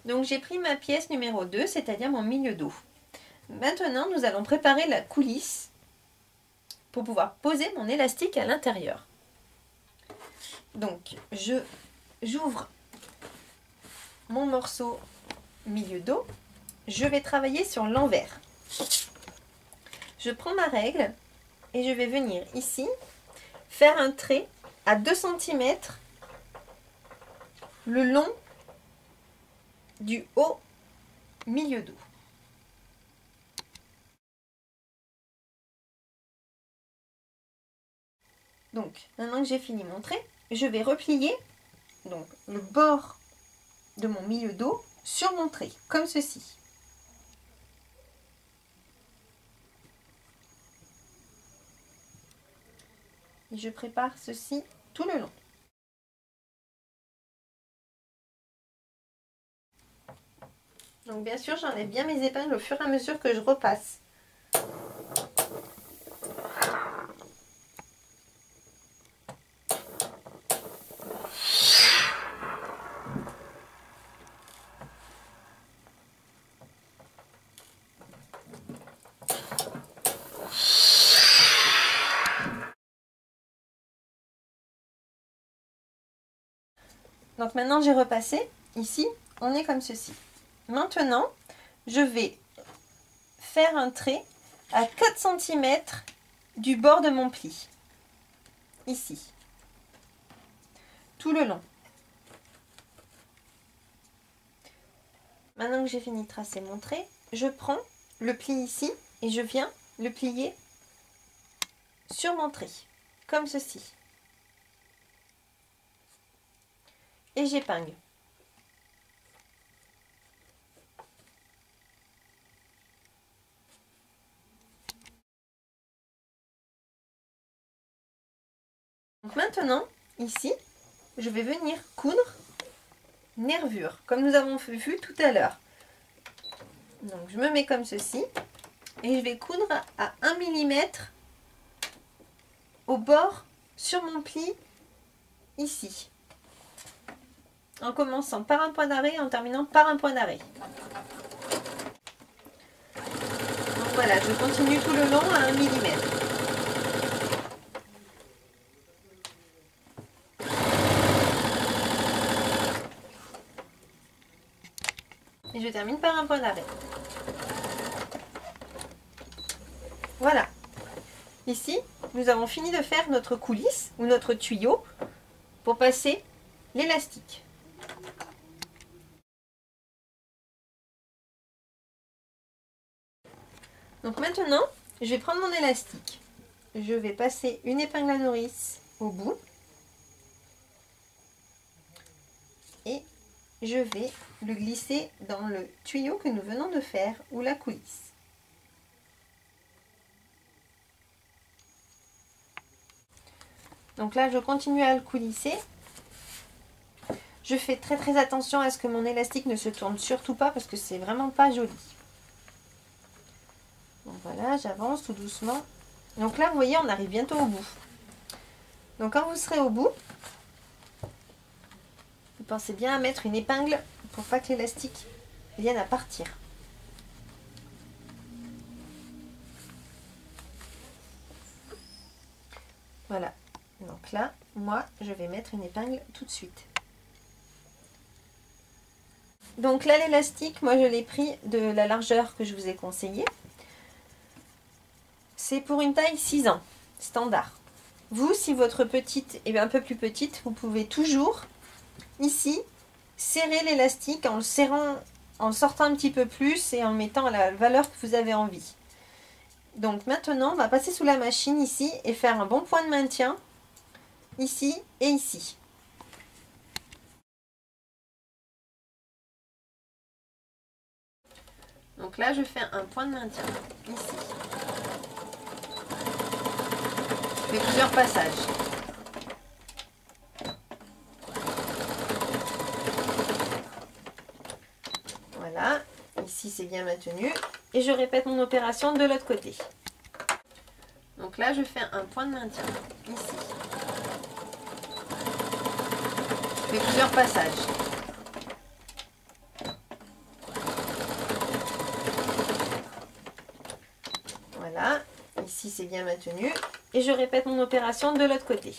Donc j'ai pris ma pièce numéro 2, c'est-à-dire mon milieu dos. Maintenant, nous allons préparer la coulisse pour pouvoir poser mon élastique à l'intérieur. Donc, j'ouvre mon morceau milieu dos. Je vais travailler sur l'envers. Je prends ma règle et je vais venir ici faire un trait à 2 cm le long du haut milieu dos. Donc, maintenant que j'ai fini mon trait, je vais replier donc, le bord de mon milieu dos sur mon trait, comme ceci. Et je prépare ceci tout le long. Donc bien sûr, j'enlève bien mes épingles au fur et à mesure que je repasse. Donc maintenant j'ai repassé, ici on est comme ceci. Maintenant je vais faire un trait à 4 cm du bord de mon pli, ici, tout le long. Maintenant que j'ai fini de tracer mon trait, je prends le pli ici et je viens le plier sur mon trait, comme ceci. Et j'épingle. Donc maintenant, ici, je vais venir coudre nervure, comme nous avons vu tout à l'heure. Donc je me mets comme ceci et je vais coudre à 1 mm au bord sur mon pli ici. En commençant par un point d'arrêt et en terminant par un point d'arrêt. Donc voilà, je continue tout le long à 1 mm. Et je termine par un point d'arrêt. Voilà. Ici, nous avons fini de faire notre coulisse ou notre tuyau pour passer l'élastique. Donc maintenant, je vais prendre mon élastique. Je vais passer une épingle à nourrice au bout. Et je vais le glisser dans le tuyau que nous venons de faire ou la coulisse. Donc là, je continue à le coulisser. Je fais très attention à ce que mon élastique ne se tourne surtout pas parce que c'est vraiment pas joli. Donc voilà, j'avance tout doucement. Donc là, vous voyez, on arrive bientôt au bout. Donc quand vous serez au bout, vous pensez bien à mettre une épingle pour pas que l'élastique vienne à partir. Voilà. Donc là, moi, je vais mettre une épingle tout de suite. Donc là, l'élastique, moi, je l'ai pris de la largeur que je vous ai conseillée. C'est pour une taille 6 ans, standard. Vous, si votre petite est un peu plus petite, vous pouvez toujours, ici, serrer l'élastique en le serrant, en le sortant un petit peu plus et en le mettant à la valeur que vous avez envie. Donc maintenant, on va passer sous la machine ici et faire un bon point de maintien, ici et ici. Donc là, je fais un point de maintien, ici. Je fais plusieurs passages. Voilà, ici c'est bien maintenu. Et je répète mon opération de l'autre côté. Donc là, je fais un point de maintien, ici. Je fais plusieurs passages. si c'est bien maintenu. Et je répète mon opération de l'autre côté.